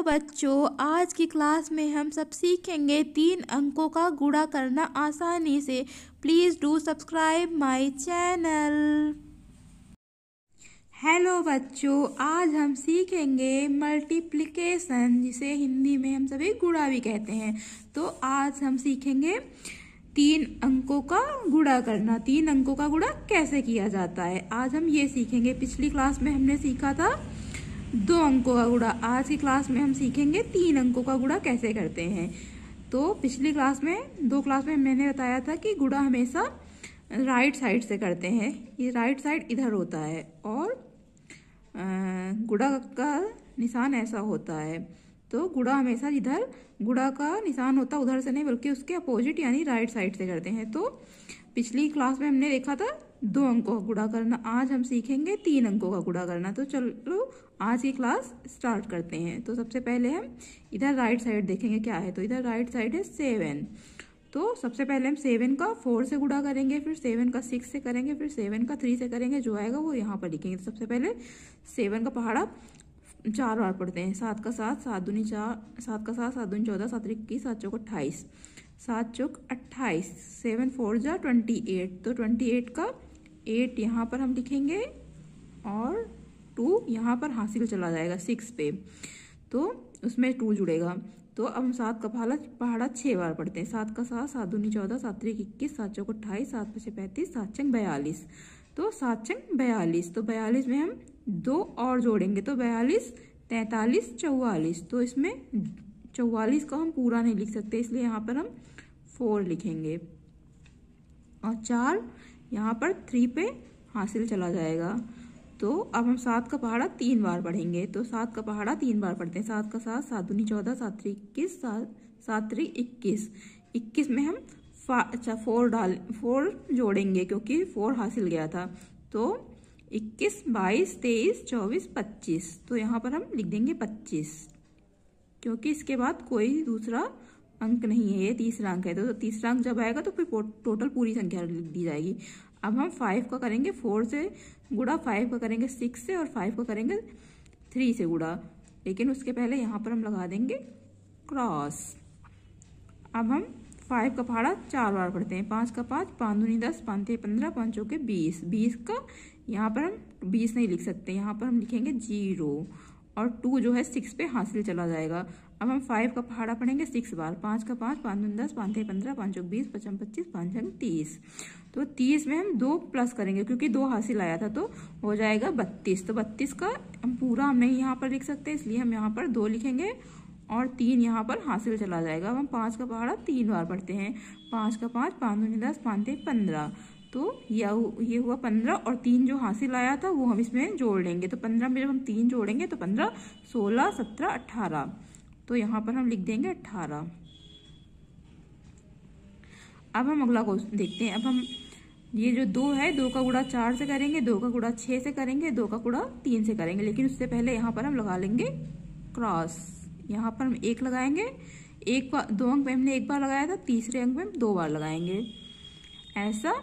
बच्चों, आज की क्लास में हम सब सीखेंगे 3 अंकों का गुणा करना आसानी से। Please do subscribe my channel. Hello बच्चों, आज हम सीखेंगे मल्टीप्लिकेशन, जिसे हिंदी में हम सभी गुणा भी कहते हैं। तो आज हम सीखेंगे 3 अंकों का गुणा करना। 3 अंकों का गुणा कैसे किया जाता है, आज हम ये सीखेंगे। पिछली क्लास में हमने सीखा था 2 अंकों का गुणा। आज की क्लास में हम सीखेंगे 3 अंकों का गुणा कैसे करते हैं। तो पिछली क्लास में 2 क्लास में मैंने बताया था कि गुणा हमेशा राइट साइड से करते हैं। ये राइट साइड इधर होता है और गुणा का निशान ऐसा होता है। तो गुणा हमेशा इधर गुणा का निशान होता उधर से नहीं, बल्कि उसके अपोजिट यानी राइट साइड से करते हैं। तो पिछली क्लास में हमने देखा था 2 अंकों का गुणा करना। आज हम सीखेंगे 3 अंकों का गुणा करना। तो चलो आज की क्लास स्टार्ट करते हैं। तो सबसे पहले हम इधर राइट साइड देखेंगे क्या है। तो इधर राइट साइड है 7। तो सबसे पहले हम 7 का 4 से गुणा करेंगे, फिर 7 का 6 से करेंगे, फिर 7 का 3 से करेंगे। जो आएगा वो यहाँ पर लिखेंगे। तो सबसे पहले 7 का पहाड़ा 4 बार पढ़ते हैं। 7 का 7, 7 दूनी 4, 7 का 7, 7 दूनी 14, 7 21, 7 चौक 28, 7 चौक 28, 7 4 जा 28। तो 28 का 8 यहाँ पर हम लिखेंगे और 2 यहाँ पर हासिल चला जाएगा 6 पे, तो उसमें 2 जुड़ेगा। तो अब हम 7 का पहाड़ा 6 बार पढ़ते हैं। 7 का 7, 7 दूनी 14, 7 3 21, 7 चौक 28, 7 5 35, 7 चंग 42। तो 7 चंग 42। तो 42 में हम 2 और जोड़ेंगे तो 42, 43, 44। तो इसमें 44 को हम पूरा नहीं लिख सकते, इसलिए यहाँ पर हम 4 लिखेंगे और 4 यहाँ पर 3 पे हासिल चला जाएगा। तो अब हम 7 का पहाड़ा 3 बार पढ़ेंगे। तो 7 का पहाड़ा 3 बार पढ़ते हैं। 7 का 7, 7 दूनी 14, 7 3 21, 7 3 21। 21 में हम 4 जोड़ेंगे क्योंकि 4 हासिल गया था। तो 21, 22, 23, 24, 25। तो यहाँ पर हम लिख देंगे 25, क्योंकि इसके बाद कोई दूसरा अंक नहीं है, ये तीसरा अंक है। तो तीसरा अंक जब आएगा तो फिर टोटल पूरी संख्या लिख दी जाएगी। अब हम 5 का करेंगे 4 से गुणा, 5 का करेंगे 6 से और 5 का करेंगे 3 से गुणा। लेकिन उसके पहले यहाँ पर हम लगा देंगे क्रॉस। अब हम 5 का पहाड़ा 4 बार पढ़ते हैं। 5 का 5, 5 दूनी 10, 5 3 15, 5 चौके 20। 20 का यहाँ पर हम 20 नहीं लिख सकते, यहाँ पर हम लिखेंगे 0 और 2 जो है 6 पे हासिल चला जाएगा। अब हम 5 का पहाड़ा पढ़ेंगे 6 बार। 5 का 5, 5 दूनी 10, 5 3 15, 5 चौक 20, 5 25, 5 छंग 30। तो 30 में हम 2 प्लस करेंगे क्योंकि 2 हासिल आया था, तो हो जाएगा 32। तो 32 का हम पूरा हम नहीं यहाँ पर लिख सकते, इसलिए हम यहाँ पर 2 लिखेंगे और 3 यहाँ पर हासिल चला जाएगा। अब हम 5 का पहाड़ा 3 बार पढ़ते हैं। 5 का 5, 5 दूनी 10, 5 3 15। तो ये हुआ 15 और 3 जो हासिल आया था वो हम इसमें जोड़ लेंगे। तो 15 में जब हम 3 जोड़ेंगे तो 15, 16, 17, 18। तो यहाँ पर हम लिख देंगे 18। अब हम अगला क्वेश्चन देखते हैं। अब हम ये जो 2 है, 2 का गुणा 4 से करेंगे, 2 का गुणा 6 से करेंगे, 2 का गुणा 3 से करेंगे। लेकिन उससे पहले यहाँ पर हम लगा लेंगे क्रॉस। यहाँ पर हम 1 लगाएंगे। 2 अंक में हमने 1 बार लगाया था, तीसरे अंक में हम 2 बार लगाएंगे। ऐसा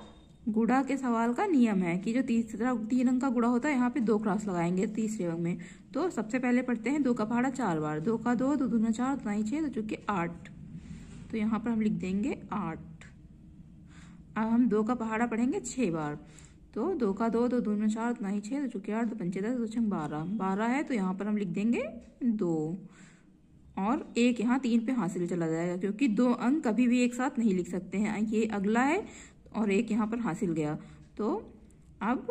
गुणा के सवाल का नियम है कि जो 3 अंक का गुणा होता है यहाँ पे 2 क्रॉस लगाएंगे तीसरे अंक में। तो सबसे पहले पढ़ते हैं 2 का पहाड़ा 4 बार। 2 का 2, 2 दूना 4, 2 नहीं 6, तो चूंकि 8। तो यहाँ पर हम लिख देंगे 8। अब हम 2 का पहाड़ा पढ़ेंगे 6 बार। तो 2 का 2, 2 दूना 4, 2 नहीं 6, तो चूंकि 8, 2 पंचे 10, 2 छंग 12। 12 है तो यहाँ पर हम लिख देंगे 2 और 1 यहाँ 3 पे हासिल चला जाएगा क्योंकि 2 अंक कभी भी एक साथ नहीं लिख सकते हैं। ये अगला है और 1 यहाँ पर हासिल गया। तो अब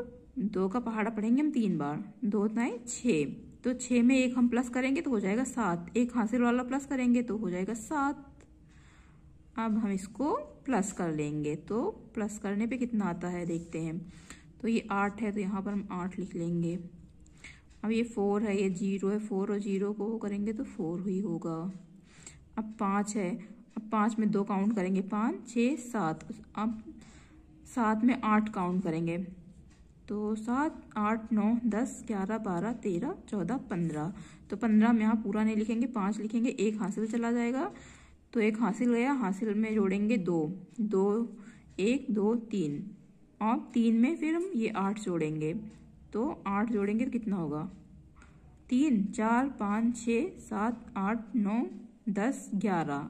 2 का पहाड़ा पढ़ेंगे हम 3 बार। 2 नहीं 6, तो 6 में 1 हम प्लस करेंगे तो हो जाएगा 7। 1 हासिल वाला प्लस करेंगे तो हो जाएगा 7। अब हम इसको प्लस कर लेंगे। तो प्लस करने पे कितना आता है देखते हैं। तो ये 8 है तो यहाँ पर हम 8 लिख लेंगे। अब ये 4 है, ये 0 है, 4 और 0 को करेंगे तो 4 ही होगा। अब 5 है, अब 5 में 2 काउंट करेंगे, 5 6 7। अब 7 में 8 काउंट करेंगे तो 7 8 9 10 11 12 13 14 15। तो 15 में यहाँ पूरा नहीं लिखेंगे, 5 लिखेंगे। 1 हासिल चला जाएगा तो 1 हासिल गया, हासिल में जोड़ेंगे 2, 2 1 2 3 और 3 में फिर हम ये 8 जोड़ेंगे। तो 8 जोड़ेंगे तो कितना होगा, 3 4 5 6 7 8 9 10 11।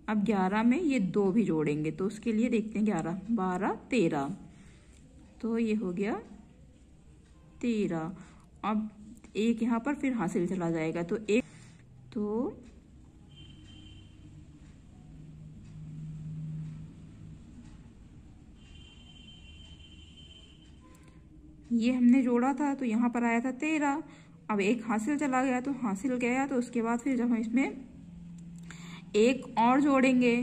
अब 11 में ये 2 भी जोड़ेंगे तो उसके लिए देखते हैं 11 12 13, तो ये हो गया 13। अब एक यहाँ पर फिर हासिल चला जाएगा तो एक, तो ये हमने जोड़ा था तो यहाँ पर आया था 13। अब एक हासिल चला गया तो हासिल गया, तो उसके बाद फिर जब हम इसमें एक और जोड़ेंगे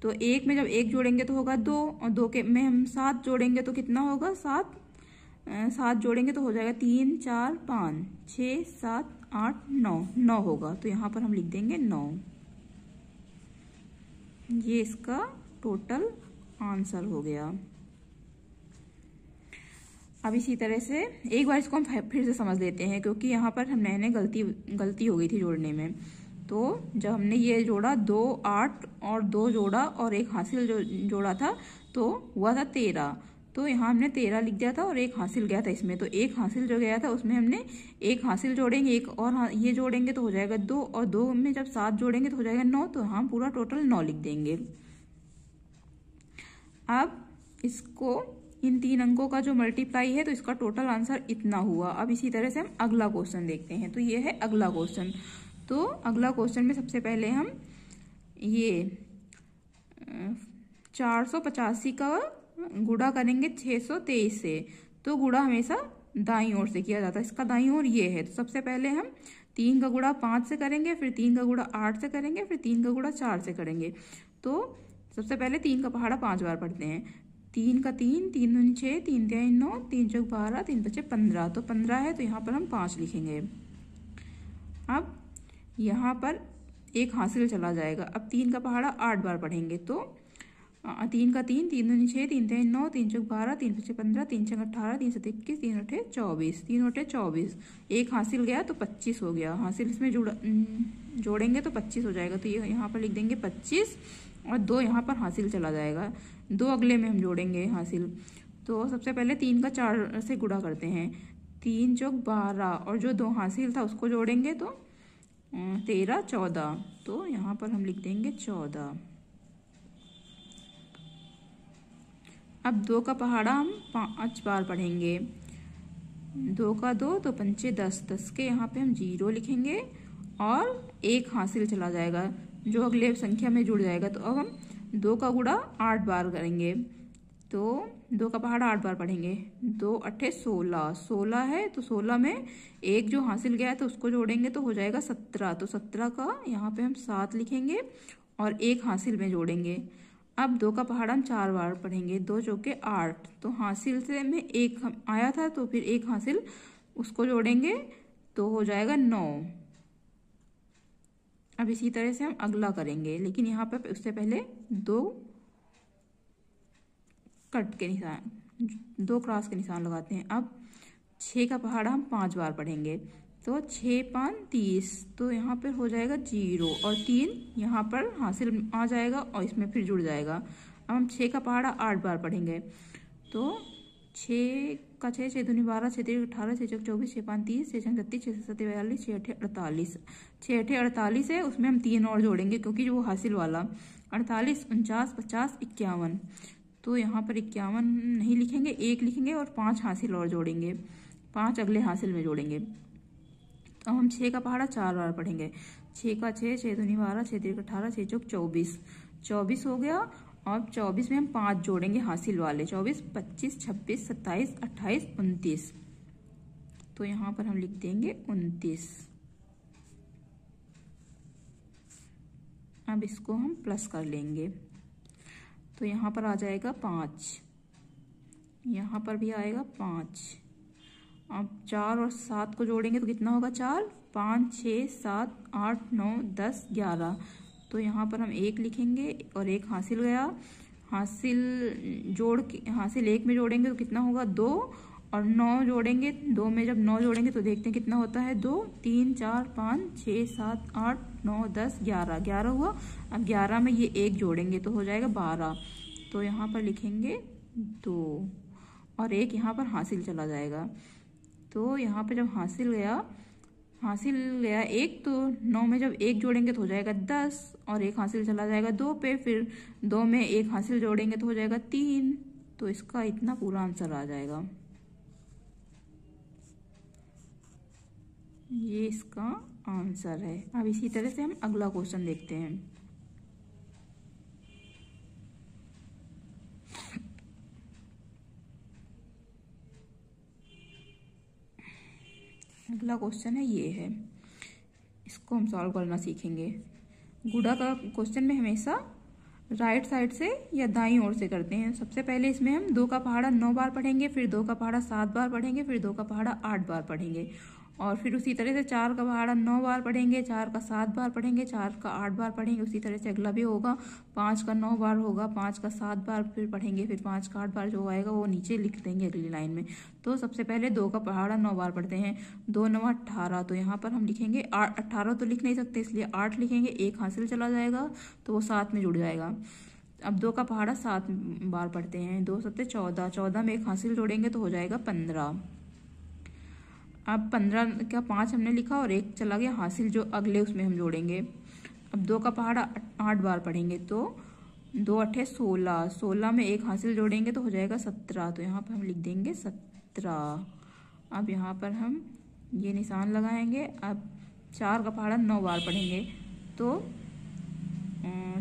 तो एक में जब एक जोड़ेंगे तो होगा 2, और 2 के में हम 7 जोड़ेंगे तो कितना होगा 7, 7 जोड़ेंगे तो हो जाएगा 3 4 5 6 7 8 9, 9 होगा। तो यहाँ पर हम लिख देंगे 9। ये इसका टोटल आंसर हो गया। अब इसी तरह से एक बार इसको हम फिर से समझ लेते हैं, क्योंकि यहाँ पर हमने गलती हो गई थी जोड़ने में। तो जब हमने ये जोड़ा 2 8 और 2 जोड़ा और एक हासिल जोड़ा था तो हुआ था 13। तो यहाँ हमने 13 लिख दिया था और एक हासिल गया था इसमें, तो एक हासिल जो गया था उसमें हमने एक हासिल जोड़ेंगे, एक और ये जोड़ेंगे तो हो जाएगा 2, और 2 में जब 7 जोड़ेंगे तो हो जाएगा 9, तो हम पूरा टोटल 9 लिख देंगे। अब इसको इन 3 अंकों का जो मल्टीप्लाई है तो इसका टोटल आंसर इतना हुआ। अब इसी तरह से हम अगला क्वेश्चन देखते हैं। तो ये है अगला क्वेश्चन। तो अगला क्वेश्चन में सबसे पहले हम ये 485 का गुणा करेंगे 623 से। तो गुणा हमेशा दाईं ओर से किया जाता है, इसका दाईं ओर ये है। तो सबसे पहले हम 3 का गुणा 5 से करेंगे, फिर 3 का गुणा 8 से करेंगे, फिर 3 का गुणा 4 से करेंगे। तो सबसे पहले 3 का पहाड़ा 5 बार पढ़ते हैं। 3 का 3, 3 दूनी 6, 3 तिहाई 9, 3 चौक 12, 3 पचे 15। तो 15 है तो यहाँ पर हम 5 लिखेंगे। अब यहाँ पर एक हासिल चला जाएगा। अब 3 का पहाड़ा 8 बार पढ़ेंगे। तो 3 का 3, 3 दूनी 6, 3 तिहाई 9, 3 चौक 12, 3 पचे 15, 3 छक 18, 3 सत 21, 3 अठे 24, 3 अठे 24। एक हासिल गया तो 25 हो गया। हासिल इसमें जोड़ेंगे तो 25 हो जाएगा। तो ये यहाँ पर लिख देंगे 25, और 2 यहाँ पर हासिल चला जाएगा। 2 अगले में हम जोड़ेंगे हासिल। तो सबसे पहले 3 का 4 से गुणा करते हैं। 3 चौक 12, और जो 2 हासिल था उसको जोड़ेंगे तो 13 14। तो यहाँ पर हम लिख देंगे 14। अब 2 का पहाड़ा हम 5 बार पढ़ेंगे। 2 का 2 तो 5 10, 10 के यहाँ पे हम 0 लिखेंगे और एक हासिल चला जाएगा जो अगले संख्या में जुड़ जाएगा। तो अब हम 2 का गुणा 8 बार करेंगे। तो 2 का पहाड़ा 8 बार पढ़ेंगे। 2 अठे 16, 16 है तो 16 में एक जो हासिल गया तो उसको जोड़ेंगे तो हो जाएगा 17। तो 17 का यहाँ पे हम 7 लिखेंगे और एक हासिल में जोड़ेंगे। अब 2 का पहाड़ा हम 4 बार पढ़ेंगे। 2 चौके 8, तो हासिल से में एक आया था तो फिर एक हासिल उसको जोड़ेंगे तो हो जाएगा 9। अब इसी तरह से हम अगला करेंगे, लेकिन यहाँ पे उससे पहले 2 कट के निशान, 2 क्रॉस के निशान लगाते हैं। अब 6 का पहाड़ा हम 5 बार पढ़ेंगे। तो 6 5 30, तो यहाँ पर हो जाएगा 0 और 3 यहाँ पर हासिल आ जाएगा और इसमें फिर जुड़ जाएगा। अब हम 6 का पहाड़ा 8 बार पढ़ेंगे। तो 6 का 6, 6 दूनी 12, 6 3 18, 6 चौक 24, 6 5 30, 6 6 36, 6 7 42, 6 8 48। 6 8 48 है, उसमें हम 3 और जोड़ेंगे क्योंकि जो वो हासिल वाला 48 49 50 51। तो यहाँ पर 51 नहीं लिखेंगे, 1 लिखेंगे और 5 हासिल और जोड़ेंगे, 5 अगले हासिल में जोड़ेंगे। तो हम 6 का पहाड़ा 4 बार पढ़ेंगे। 6 का 6, 6 दूनी 12, 6 3 18, 6 चौक 24, 24 हो गया। और 24 में हम 5 जोड़ेंगे हासिल वाले, 24 25 26 27 28 29। तो यहाँ पर हम लिख देंगे 29। अब इसको हम प्लस कर लेंगे तो यहाँ पर आ जाएगा 5, यहाँ पर भी आएगा 5। अब 4 और 7 को जोड़ेंगे तो कितना होगा 4 5 6 7 8 9 10 11। तो यहाँ पर हम 1 लिखेंगे और एक हासिल गया, हासिल जोड़ के हासिल 1 में जोड़ेंगे तो कितना होगा 2, और 9 जोड़ेंगे। 2 में जब 9 जोड़ेंगे तो देखते हैं कितना होता है 2 3 4 5 6 7 8 9 10 11, 11 हुआ। अब 11 में ये 1 जोड़ेंगे तो हो जाएगा 12। तो यहाँ पर लिखेंगे 2 और एक यहाँ पर हासिल चला जाएगा। तो यहाँ पर जब हासिल गया हासिल गया 1, तो 9 में जब 1 जोड़ेंगे तो हो जाएगा 10 और 1 हासिल चला जाएगा 2 पे, फिर 2 में 1 हासिल जोड़ेंगे तो हो जाएगा 3। तो इसका इतना पूरा आंसर आ जाएगा। ये इसका आंसर है। अब इसी तरह से हम अगला क्वेश्चन देखते हैं। अगला क्वेश्चन है, ये है, इसको हम सॉल्व करना सीखेंगे। गुणा का क्वेश्चन में हमेशा राइट साइड से या दाईं ओर से करते हैं। सबसे पहले इसमें हम 2 का पहाड़ा 9 बार पढ़ेंगे, फिर 2 का पहाड़ा 7 बार पढ़ेंगे, फिर 2 का पहाड़ा 8 बार पढ़ेंगे, और फिर उसी तरह से 4 का पहाड़ा 9 बार पढ़ेंगे, 4 का 7 बार पढ़ेंगे, 4 का 8 बार पढ़ेंगे। उसी तरह से अगला भी होगा, 5 का 9 बार होगा, 5 का 7 बार फिर पढ़ेंगे, फिर 5 का 8 बार जो आएगा वो नीचे लिख देंगे अगली लाइन में। तो सबसे पहले 2 का पहाड़ा 9 बार पढ़ते हैं। 2 9 18, तो यहाँ पर हम लिखेंगे 18 तो लिख नहीं सकते, इसलिए 8 लिखेंगे। 1 हासिल चला जाएगा तो वो 7 में जुड़ जाएगा। अब 2 का पहाड़ा 7 बार पढ़ते हैं। 2 7 14, 14 में 1 हासिल जोड़ेंगे तो हो जाएगा 15। अब 15 का 5 हमने लिखा और 1 चला गया हासिल, जो अगले उसमें हम जोड़ेंगे। अब 2 का पहाड़ा 8 बार पढ़ेंगे, तो 2 8 16, 16 में 1 हासिल जोड़ेंगे तो हो जाएगा 17। तो यहाँ पर हम लिख देंगे 17। अब यहाँ पर हम ये निशान लगाएंगे। अब 4 का पहाड़ा 9 बार पढ़ेंगे, तो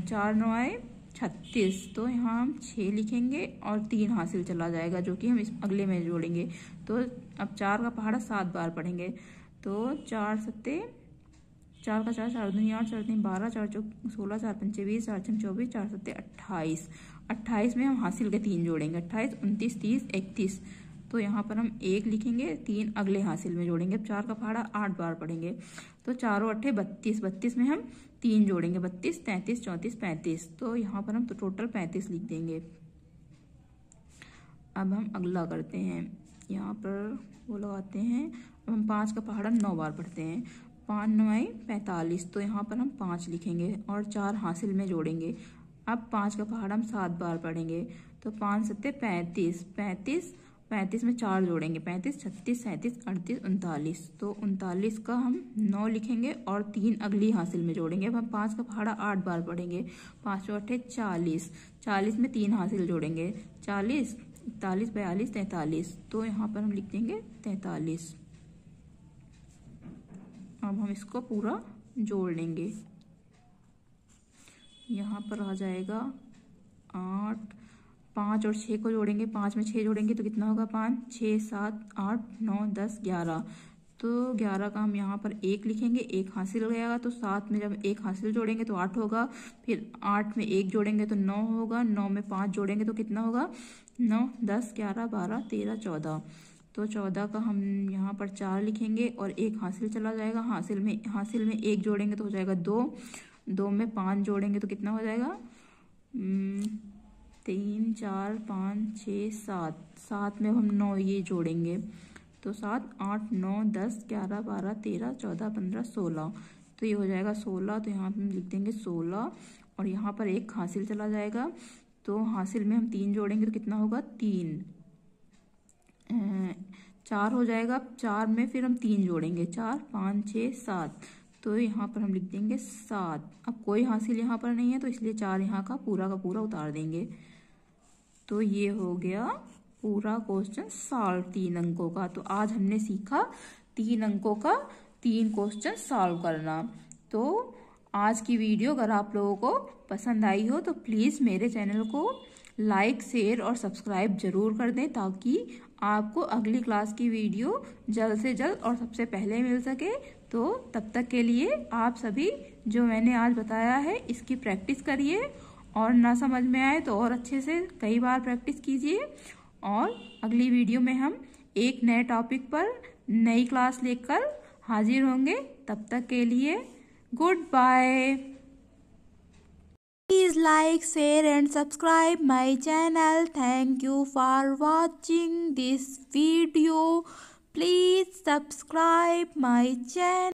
4 9 आए 36, तो यहाँ हम 6 लिखेंगे और 3 हासिल चला जाएगा, जो कि हम इस अगले में जोड़ेंगे। तो अब 4 का पहाड़ा 7 बार पढ़ेंगे, तो 4 7 4 का 4 4 दूनी 8, 4 3 12, 4 4 16, 4 5 20, 4 6 24, 4 7 28। 28 में हम हासिल के 3 जोड़ेंगे, 28 29 30 31। तो यहाँ पर हम 1 लिखेंगे, 3 अगले हासिल में जोड़ेंगे। अब 4 का पहाड़ा 8 बार पढ़ेंगे, तो 4 8 32, 32 में हम 3 जोड़ेंगे, 32 33 34 35। तो यहाँ पर हम तो टोटल 35 लिख देंगे। अब हम अगला करते हैं, यहाँ पर वो लगाते हैं। अब हम 5 का पहाड़ा 9 बार पढ़ते हैं। 5 9 45, तो यहाँ पर हम 5 लिखेंगे और 4 हासिल में जोड़ेंगे। अब 5 का पहाड़ा हम 7 बार पढ़ेंगे, तो 5 7 35, 35 35 में 4 जोड़ेंगे, 35 36 37 38 39। तो 39 का हम 9 लिखेंगे और 3 अगली हासिल में जोड़ेंगे। अब हम 5 का पहाड़ा 8 बार पढ़ेंगे। 5 8 40, 40 में 3 हासिल जोड़ेंगे, 40 41 42 43। तो यहाँ पर हम लिख देंगे 43। अब हम इसको पूरा जोड़ लेंगे। यहाँ पर आ जाएगा 8, 5 और 6 को जोड़ेंगे, 5 में 6 जोड़ेंगे तो कितना होगा 5 6 7 8 9 10 11। तो 11 का हम यहाँ पर 1 लिखेंगे, 1 हासिल गया, तो 7 में जब 1 हासिल जोड़ेंगे तो 8 होगा, फिर 8 में 1 जोड़ेंगे तो 9 होगा, 9 में 5 जोड़ेंगे तो कितना होगा 9 10 11 12 13 14। तो 14 का हम यहाँ पर 4 लिखेंगे और 1 हासिल चला जाएगा, हासिल में 1 जोड़ेंगे तो हो जाएगा 2, 2 में 5 जोड़ेंगे तो कितना हो जाएगा 3 4 5 6 7, 7 में हम 9 ये जोड़ेंगे, तो 7 8 9 10 11 12 13 14 15 16। तो ये हो जाएगा 16। तो यहाँ हम लिख देंगे 16 और यहाँ पर 1 हासिल चला जाएगा, तो हासिल में हम 3 जोड़ेंगे तो कितना होगा 3, 4 हो जाएगा। 4 में फिर हम 3 जोड़ेंगे, 4 5 6 7। तो यहाँ पर हम लिख देंगे 7। अब कोई हासिल यहाँ पर नहीं है तो इसलिए 4 यहाँ का पूरा उतार देंगे। तो ये हो गया पूरा क्वेश्चन सॉल्व 3 अंकों का। तो आज हमने सीखा 3 अंकों का 3 क्वेश्चन सॉल्व करना। तो आज की वीडियो अगर आप लोगों को पसंद आई हो तो प्लीज़ मेरे चैनल को लाइक शेयर और सब्सक्राइब जरूर कर दें, ताकि आपको अगली क्लास की वीडियो जल्द से जल्द और सबसे पहले मिल सके। तो तब तक के लिए आप सभी जो मैंने आज बताया है इसकी प्रैक्टिस करिए, और ना समझ में आए तो और अच्छे से कई बार प्रैक्टिस कीजिए। और अगली वीडियो में हम एक नए टॉपिक पर नई क्लास लेकर हाजिर होंगे। तब तक के लिए goodbye. Please like, share and subscribe my channel. Thank you for watching this video. Please subscribe my channel.